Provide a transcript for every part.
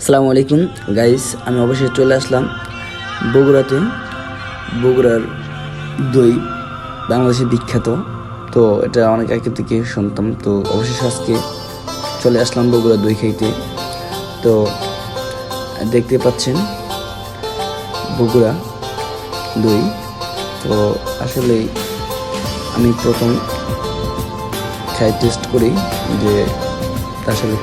আসসালামু আলাইকুম গাইস, আমি অবশ্যই চলে আসলাম বগুড়াতে। বগুড়ার দই বাংলাদেশে বিখ্যাত। তো এটা অনেক আগে থেকে শুনতাম, তো অবশেষে আজকে চলে আসলাম বগুড়া দই খাইতে। তো দেখতে পাচ্ছেন বগুড়া দই। তো আসলে আমি প্রথম টেস্ট করি যে আসলে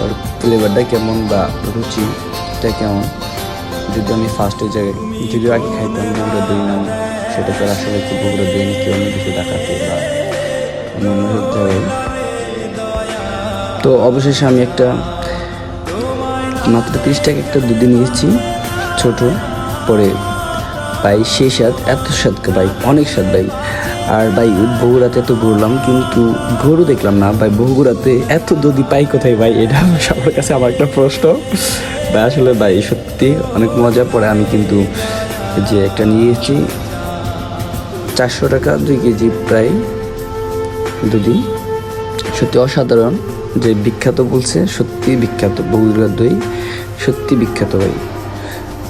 ওর ফ্লেভারটা কেমন বা রুচিটা কেমন। যদি আমি ফার্স্টে জায়গায় যদিও আগে খাইতাম বগুড়া দই নাম, সেটা তো আসলে কি বগুড়া দই নাকি অন্য কিছু দেখাতে বা অন্য জায়গায়। তো অবশেষে আমি একটা মাত্র 30 টাকা একটা দুধ নিয়েছি ছোট। পরে ভাই সেই স্বাদ, এত স্বাদ ভাই, অনেক স্বাদ ভাই। আর ভাই বগুড়াতে তো ঘুরলাম কিন্তু গরু দেখলাম না ভাই। বগুড়াতে এত দধি পাই কোথায় ভাই? এটা সবার কাছে আমার একটা প্রশ্ন ভাই। আসলে ভাই সত্যি অনেক মজা। পড়ে আমি কিন্তু যে একটা নিয়েছি 400 টাকা 2 কেজি প্রায় দধি। সত্যি অসাধারণ। যে বিখ্যাত বলছে, সত্যি বিখ্যাত বগুড়া দই, সত্যি বিখ্যাত ভাই।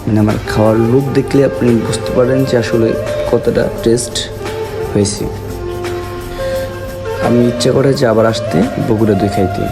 মানে আমার খাওয়ার লুক দেখলে আপনি বুঝতে পারেন যে আসলে কতটা টেস্ট হয়েছে। আমি ইচ্ছা করে যে আবার আসতে বগুড়া দই খাইতে।